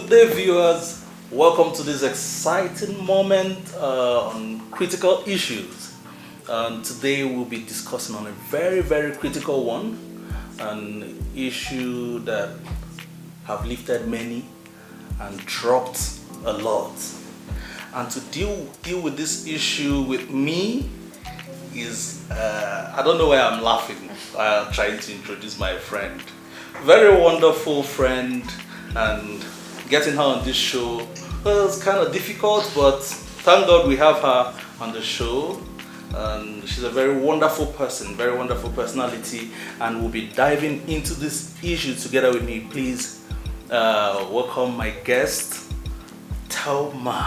Good day, viewers. Welcome to this exciting moment on critical issues. Today we'll be discussing on a very, very critical one, an issue that have lifted many and dropped a lot. And to deal with this issue with me is, I don't know why I'm laughing. I'm trying to introduce my friend. Very wonderful friend, and getting her on this show was kind of difficult, but thank God we have her on the show. And she's a very wonderful person, very wonderful personality, and we'll be diving into this issue together with me. Please welcome my guest, Thelma.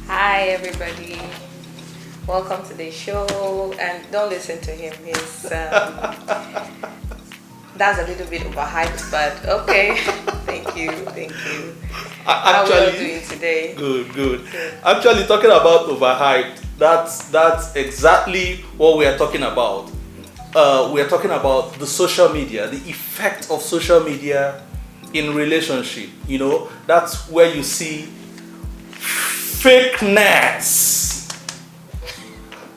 Hi everybody, welcome to the show, and don't listen to him, he's that's a little bit overhyped, but okay. Thank you. How are you doing today? Good. Actually, talking about overhyped, that's exactly what we are talking about. We are talking about the social media, the effect of social media in relationship. You know, that's where you see fakeness,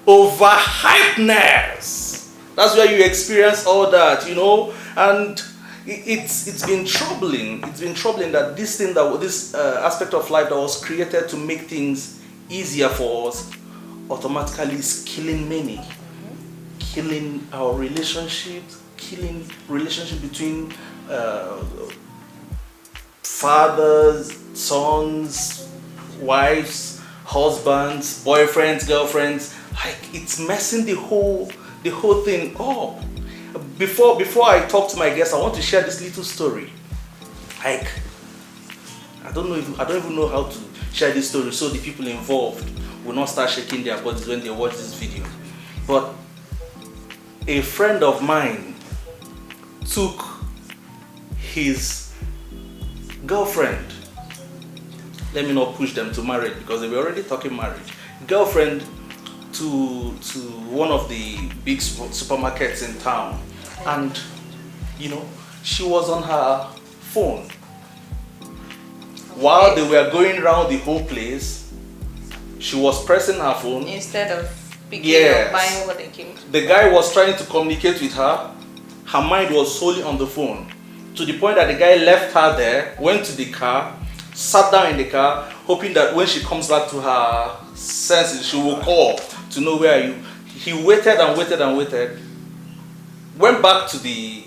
overhypeness. That's where you experience all that, you know, and it's been troubling. It's been troubling that this aspect of life that was created to make things easier for us automatically is killing many, killing our relationships, killing relationship between fathers, sons, wives, husbands, boyfriends, girlfriends. Like, it's messing the whole thing up. Before I talk to my guest, I want to share this little story. Like, I don't even know how to share this story so the people involved will not start shaking their bodies when they watch this video. But a friend of mine took his girlfriend, let me not push them to marriage because they were already talking marriage, girlfriend to one of the big supermarkets in town, and you know, she was on her phone while they were going around the whole place. She was pressing her phone instead of picking or buying what they came to. The guy was trying to communicate with her. Her mind was solely on the phone, to the point that the guy left her there, went to the car, sat down in the car, hoping that when she comes back to her senses, she will call to know where are you. He waited and waited. Went back to the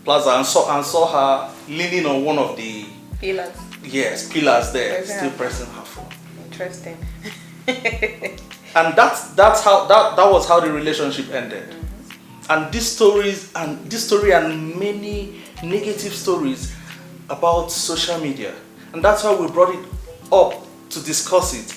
plaza and saw her leaning on one of the pillars. Yes, pillars there, still pressing her phone. Interesting. And that was how the relationship ended. And this story and many negative stories about social media. And that's why we brought it up to discuss it.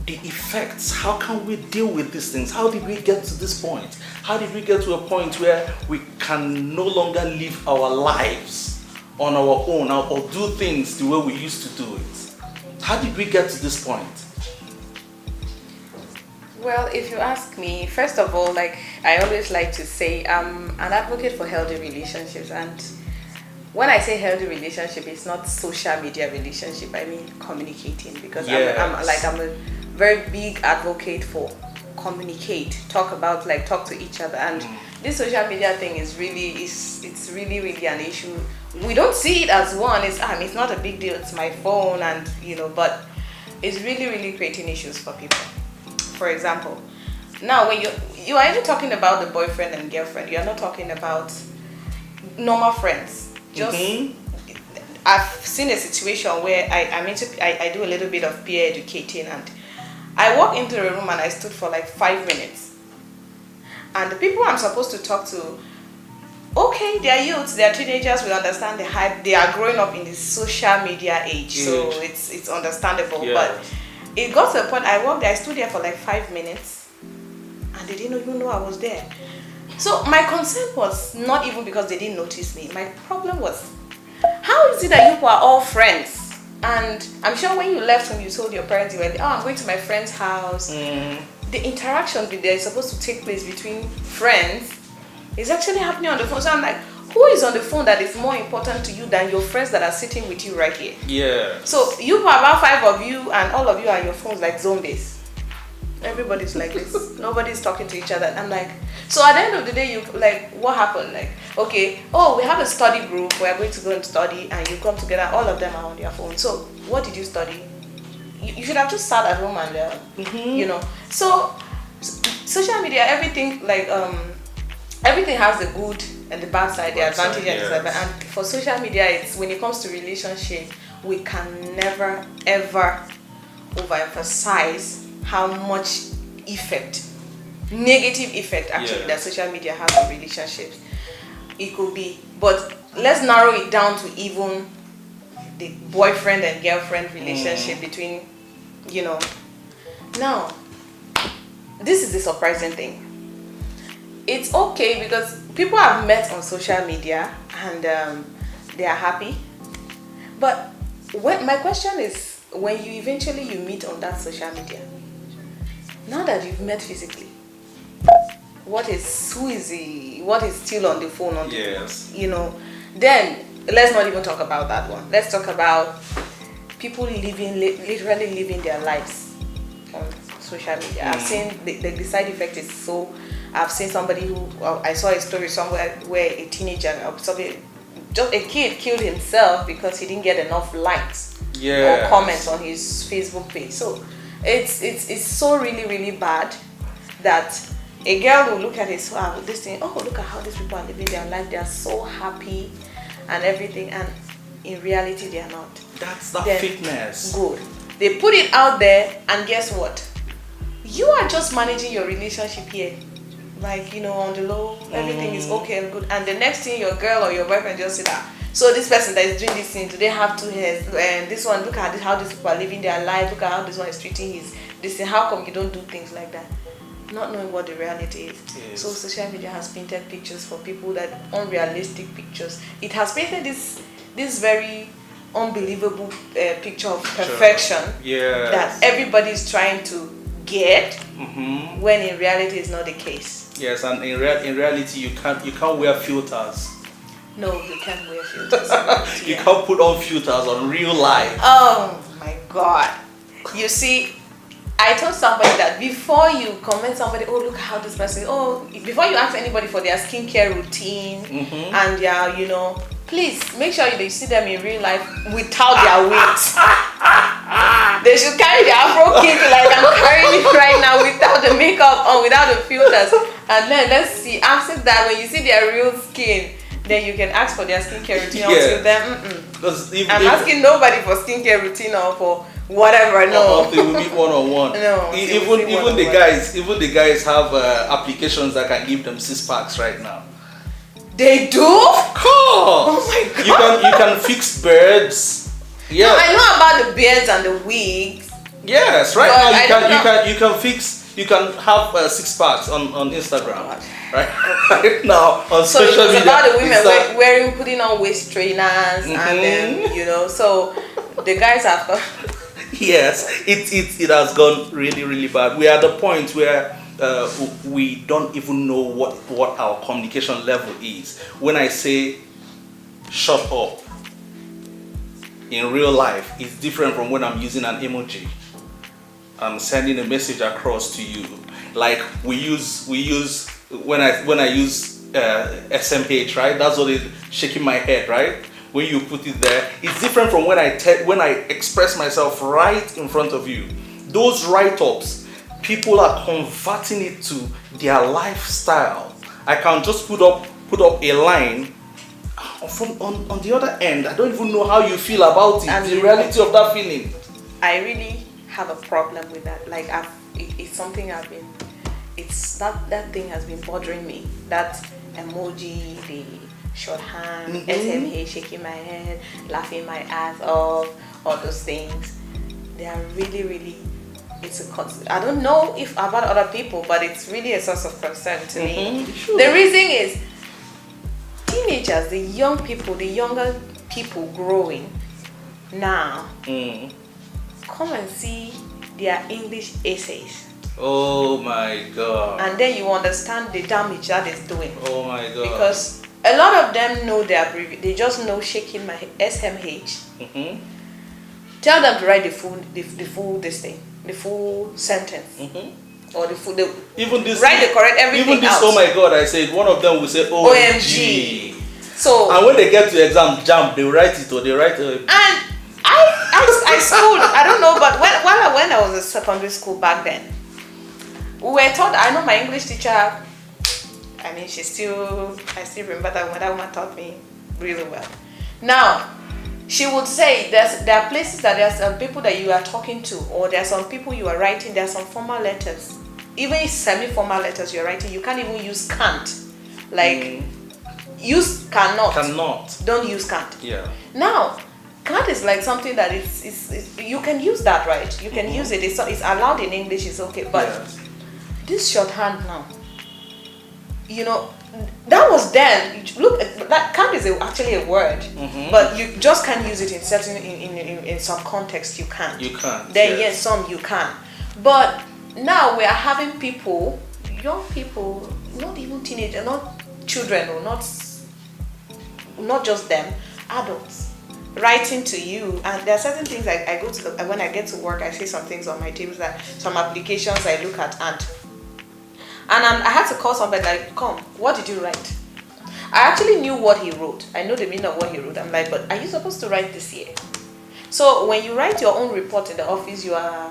The effects, how can we deal with these things? How did we get to this point? How did we get to a point where we can no longer live our lives on our own or do things the way we used to do it? How did we get to this point? Well, if you ask me, first of all, like I always like to say, I'm an advocate for healthy relationships, and when I say healthy relationship, it's not social media relationship. I mean communicating, because I'm a very big advocate for communicate, talk to each other. And this social media thing is really an issue. We don't see it as one. It's not a big deal. It's my phone, and but it's really creating issues for people. For example, now when you are even talking about the boyfriend and girlfriend, you are not talking about normal friends. Just I've seen a situation where I do a little bit of peer educating, and I walked into a room and I stood for like 5 minutes, and the people I'm supposed to talk to, okay, they are youths, they are teenagers, we understand the hype, they are growing up in the social media age, so it's understandable. But it got to a point, I stood there for like 5 minutes, and they didn't even know I was there. So my concern was not even because they didn't notice me. My problem was, how is it that you are all friends? And I'm sure when you left home, you told your parents, you were, I'm going to my friend's house. The interaction that is supposed to take place between friends is actually happening on the phone. So I'm like, who is on the phone that is more important to you than your friends that are sitting with you right here? Yeah. So you have about 5 of you, and all of you are on your phones like zombies. Everybody's like this. Nobody's talking to each other. I'm like, so at the end of the day, you like, what happened? Like, okay, oh, we have a study group. We are going to go and study, and you come together. All of them are on their phone. So what did you study? You should have just sat at home and you know. So social media, everything like everything has the good and the bad side, the advantage and disadvantage. And for social media, it's when it comes to relationship, we can never ever overemphasize how much effect, negative effect actually that social media has on relationships. It could be, but let's narrow it down to even the boyfriend and girlfriend relationship between, you know. Now, this is the surprising thing. It's okay because people have met on social media and they are happy. But my question is, when you eventually meet on that social media, now that you've met physically, what is still on the phone? You know, then let's not even talk about that one. Let's talk about people literally living their lives on social media. I've seen the side effect is so. I've seen somebody who I saw a story somewhere where a teenager, just a kid, killed himself because he didn't get enough likes or comments on his Facebook page. So it's so really bad that a girl will look at this thing. Oh, look at how these people are living their life. They are so happy and everything, and in reality they are not. That's the fitness. Good. They put it out there, and guess what? You are just managing your relationship here. Like, you know, on the low, everything is okay and good. And the next thing, your girl or your boyfriend just say that, so this person that is doing this thing, do they have 2 hairs? And this one, look at how these people are living their life. Look at how this one is treating this thing. How come you don't do things like that? Not knowing what the reality is. Yes. So social media has painted pictures for people that unrealistic pictures. It has painted this very unbelievable picture of perfection that everybody is trying to get, when in reality it's not the case. Yes, and in reality you can't wear filters. No, you can't wear filters. You can't put on filters on real life. Oh my God! You see, I told somebody that before you comment somebody, oh look how this person, before you ask anybody for their skincare routine and their, you know, please make sure you see them in real life without their wigs. They should carry their Afro kit like I'm carrying it right now, without the makeup on, without the filters. And then let's see, after that, when you see their real skin, then you can ask for their skincare routine. Until then, I'm asking nobody for skincare routine or for whatever. No. They will meet one-on-one. No. Even the guys have applications that can give them 6 packs right now. They do? Of course. Oh my God. You can fix beards. Yeah. No, I know about the beards and the wigs. Yes, right now you can have 6 packs on Instagram. Right now on social media. So it's about the women putting on waist trainers and then, you know, so the guys have yes, it has gone really bad. We are at the point where we don't even know what our communication level is. When I say shut up in real life, it's different from when I'm using an emoji. I'm sending a message across to you. Like we use when I use SMH, right? That's what is shaking my head, right? When you put it there, it's different from when I express myself right in front of you. Those write-ups, people are converting it to their lifestyle. I can just put up a line. On the other end, I don't even know how you feel about it. And the reality of that feeling. I really have a problem with that. Like it's something that thing has been bothering me. That emoji, the shorthand, SMH, shaking my head, laughing my ass off, all those things. They are really. I don't know if about other people, but it's really a source of concern to me. Sure. The reason is teenagers, the younger people growing now, come and see their English essays. Oh my God. And then you understand the damage that is doing. Oh my God. Because a a lot of them know their they just know shaking my SMH. Mm-hmm. Tell them to write the full this thing, the full sentence. Mm-hmm. Or the full even this write the correct everything even this out. Oh my God, I said one of them will say OMG. So and when they get to exam jam, they write it or they write and I schooled, I don't know, but when I was in secondary school back then, we were taught, I know my English teacher, I mean, I still remember that when that woman taught me really well. Now, she would say there are places that there are some people that you are talking to, or there are some people you are writing, there are some formal letters, even semi-formal letters you're writing, you can't even use can't. Like, use cannot. Cannot. Don't use can't. Yeah. Now, can't is like something that is you can use that, right? You can use it. It's allowed in English. It's okay. But this shorthand now, you know, that was then. Look, that can't is actually a word, but you just can't use it in certain in some context. You can't. You can't. Then yes, some you can. But now we are having people, young people, not even teenagers, not children, or not just them, adults, writing to you. And there are certain things I go to when I get to work, I see some things on my tables, that some applications I look at, and I had to call somebody like, come, what did you write? I actually knew what he wrote. I know the meaning of what he wrote. I'm like, but are you supposed to write this here? So when you write your own report in the office, you are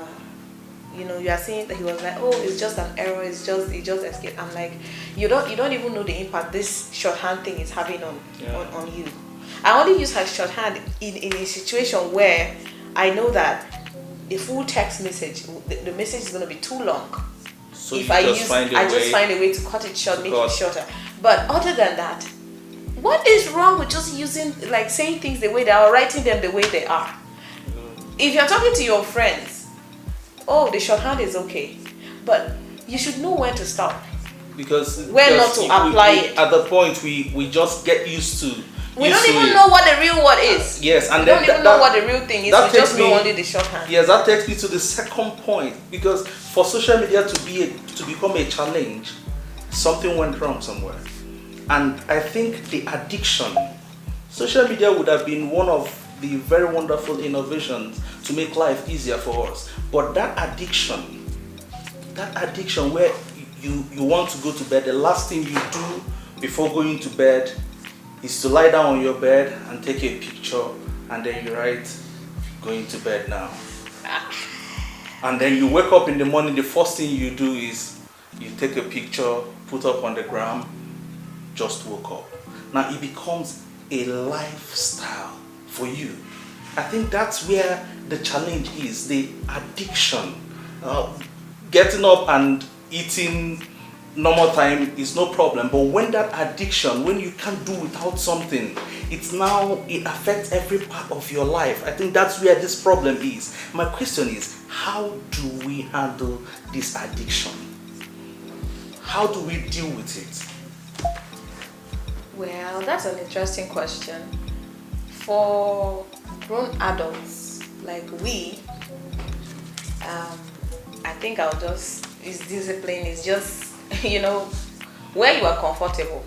saying that he was like, oh, it's just an error, it just escaped. I'm like, you don't even know the impact this shorthand thing is having on you. I only use her shorthand in a situation where I know that a full text message, the message is going to be too long. So if I just find a way to cut it short, make it shorter. But other than that, what is wrong with just using, like, saying things the way they are, or writing them the way they are? If you're talking to your friends, oh, the shorthand is okay, but you should know when to stop. Because not to apply it. At the point we just get used to. We don't even know what the real word is. Yes, and we don't even know what the real thing is. We just know only the shorthand. Yes, that takes me to the second point, because for social media to become a challenge, something went wrong somewhere. And I think the addiction, social media would have been one of the very wonderful innovations to make life easier for us. But that addiction where you want to go to bed, the last thing you do before going to bed is to lie down on your bed and take a picture, and then you write, going to bed now. And then you wake up in the morning, the first thing you do is you take a picture, put up on the gram, just woke up. Now it becomes a lifestyle for you. I think that's where the challenge is, the addiction. Getting up and eating normal time is no problem, but when that addiction, when you can't do without something, it affects every part of your life. I think that's where this problem is. My question is, how do we handle this addiction? How do we deal with it? Well, that's an interesting question. For grown adults like we, I think it's discipline, it's just, where you are comfortable.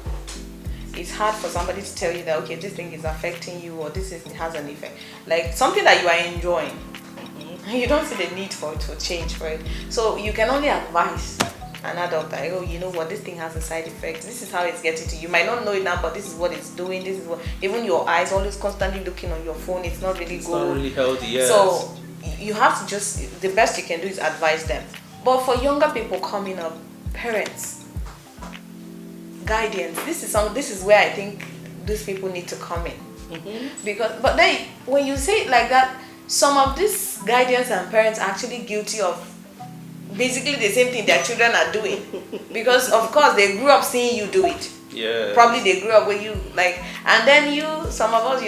It's hard for somebody to tell you that, okay, this thing is affecting you, or has an effect. Like something that you are enjoying, you don't see the need for it to change for it. So you can only advise an adult that, oh, you know what, this thing has a side effect. This is how it's getting to you. You might not know it now, but this is what it's doing. This is what, even your eyes always constantly looking on your phone. It's not really good. It's not really healthy, yes. So you have to the best you can do is advise them. But for younger people coming up, parents, guidance, this is where I think these people need to come in. But then when you say it like that, some of these guardians and parents are actually guilty of basically the same thing their children are doing, because of course they grew up seeing you do it. Yeah. Probably they grew up with you, and then some of us,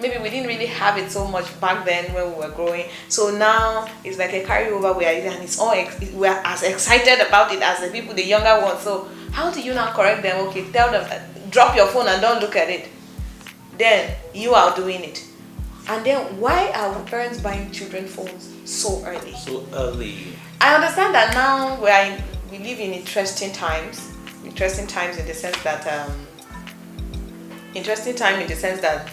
maybe we didn't really have it so much back then when we were growing. So now it's like a carryover and we're as excited about it as the people, the younger ones. So how do you now correct them? Okay, tell them, drop your phone and don't look at it. Then you are doing it. And then why are parents buying children phones so early? So early. I understand that now we live in interesting times in the sense that interesting time in the sense that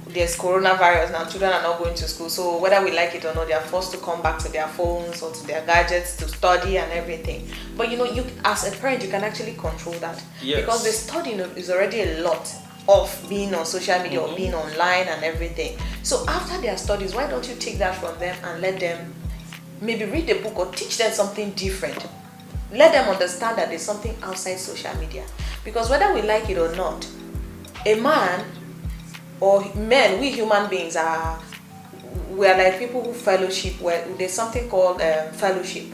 there's coronavirus now. Children are not going to school, so whether we like it or not, they are forced to come back to their phones or to their gadgets to study and everything. But you as a parent, you can actually control that. Yes. Because the studying is already a lot of being on social media or being online and everything. So after their studies, why don't you take that from them and let them maybe read a book or teach them something different? Let them understand that there's something outside social media. Because whether we like it or not, a man or men, we human beings we're like people who fellowship. Where there's something called fellowship.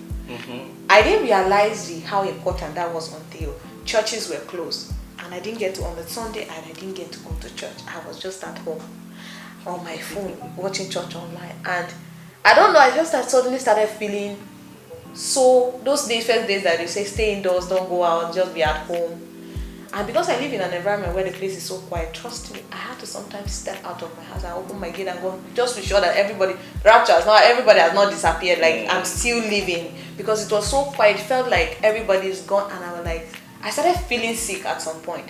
I didn't realize how important that was until churches were closed, and I didn't get to on a Sunday, and I didn't get to go to church. I was just at home on my phone watching church online, and I don't know. I just suddenly started feeling so. Those first days that they say stay indoors, don't go out, just be at home. And because I live in an environment where the place is so quiet, trust me, I have to sometimes step out of my house and open my gate and go, just to be sure that everybody has not disappeared, like I'm still living. Because it was so quiet, it felt like everybody's gone, and I started feeling sick at some point.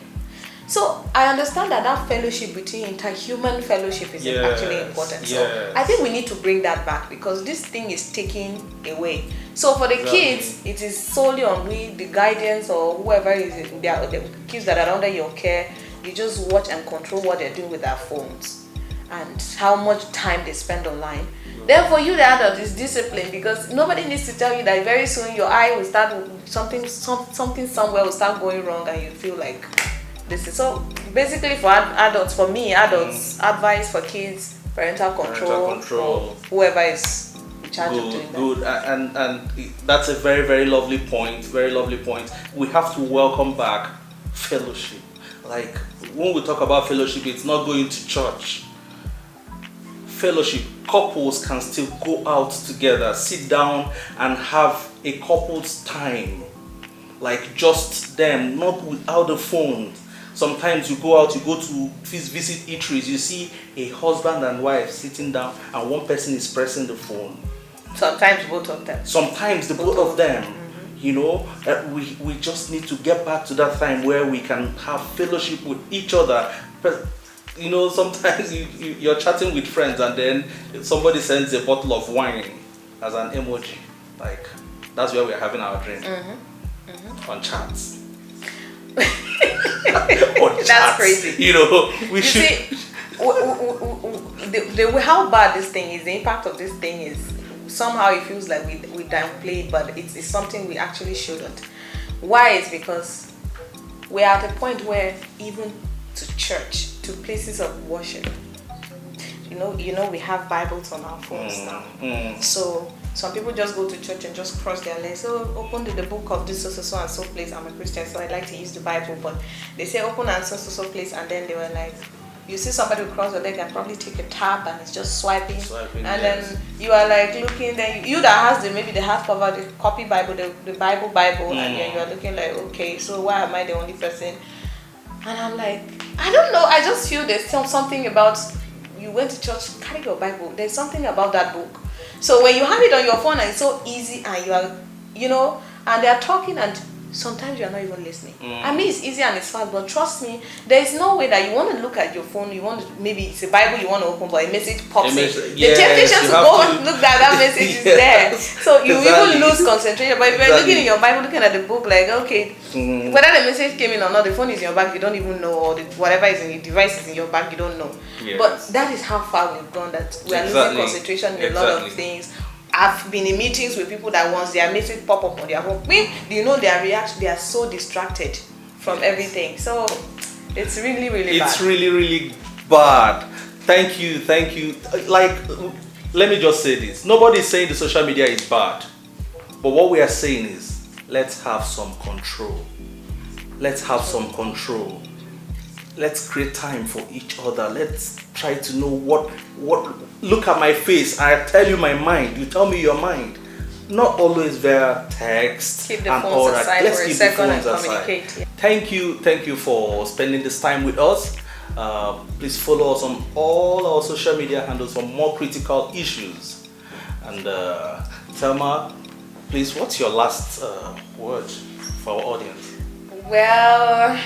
So I understand that fellowship between interhuman fellowship is actually important. So I think we need to bring that back, because this thing is taken away. So for the kids, it is solely on the guidance or whoever is the kids that are under your care. You just watch and control what they're doing with their phones and how much time they spend online. Then for you, the adult, is discipline, because nobody needs to tell you that very soon your eye will start something somewhere will start going wrong, and you feel like this is so. Basically, for adults, advice for kids, parental control. For whoever is in charge of doing that. Good, and that's a very, very lovely point. Very lovely point. We have to welcome back fellowship. Like when we talk about fellowship, it's not going to church. Fellowship, couples can still go out together, sit down and have a couple's time, like just them, not without the phone. Sometimes you go out, you go to visit eateries, you see a husband and wife sitting down and one person is pressing the phone. Sometimes both of them. Sometimes the both of them. We just need to get back to that time where we can have fellowship with each other. But sometimes you're chatting with friends and then somebody sends a bottle of wine as an emoji. Like, that's where we're having our drink. On chats. That's crazy. We should. See, how bad this thing is, the impact of this thing is, somehow it feels like we downplay it, but it's something we actually shouldn't. Why? It's because we're at a point where even to church, to places of worship, we have Bibles on our phones now. So some people just go to church and just cross their legs. So open the book of this so and so place. I'm a Christian, so I like to use the Bible. But they say open and so place, and then they were like, you see somebody who cross the leg and probably take a tab and it's just swiping and then you are like looking. Then you that has maybe the hardcover, the copy Bible, the Bible, and then you are looking like, okay, so why am I the only person? And I'm like, I don't know. I just feel there's something about, you went to church, carry your Bible. There's something about that book. So when you have it on your phone and it's so easy, and you are, and they're talking, and sometimes you're not even listening. I mean, it's easy and it's fast, but trust me, there's no way that you want to look at your phone, maybe it's a Bible you want to open, but a message pops in. The temptation to go and look at that message is there. So you even lose concentration. But if you're looking in your Bible, looking at the book, like, okay, whether the message came in or not, the phone is in your bag, you don't even know, or whatever is in your device is in your bag, you don't know. Yes. But that is how far we've gone, that we are losing concentration in a lot of things. I've been in meetings with people that once their message pop up on their phone, their reaction, they are so distracted from everything. So it's really, really bad. It's really, really bad. Thank you. Like, let me just say this. Nobody is saying the social media is bad. But what we are saying is, let's have some control. Let's create time for each other. Let's try to know what look at my face. I tell you my mind. You tell me your mind. Not always via text keep the and phones all that. Aside Let's for keep a second the phones and aside. communicate. Yeah. Thank you for spending this time with us. Please follow us on all our social media handles for more critical issues. And Thelma, please, what's your last word for our audience? Well,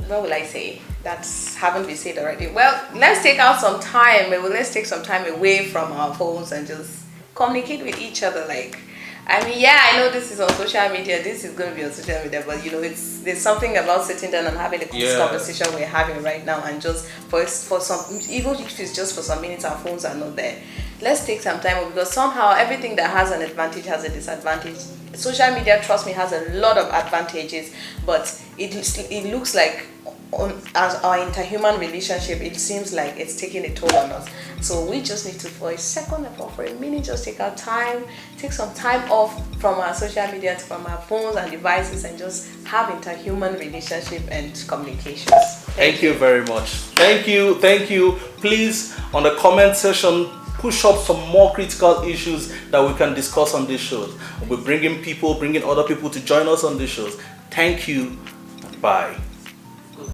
what will I say that haven't been said already? Well, let's take out some time. Let's take some time away from our phones and just communicate with each other. Like, I mean, yeah, I know this is on social media. This is going to be on social media, but there's something about sitting down and having this conversation we're having right now, and just for some, even if it's just for some minutes, our phones are not there. Let's take some time, because somehow everything that has an advantage has a disadvantage. Social media, trust me, has a lot of advantages, but it looks like as our interhuman relationship, it seems like it's taking a toll on us. So we just need to, for a second or for a minute, just take some time off from our social media, from our phones and devices, and just have interhuman relationship and communications. Thank you very much. Thank you. Please, on the comment section, push up some more critical issues that we can discuss on this show. We're bringing other people to join us on this shows. Thank you. Bye.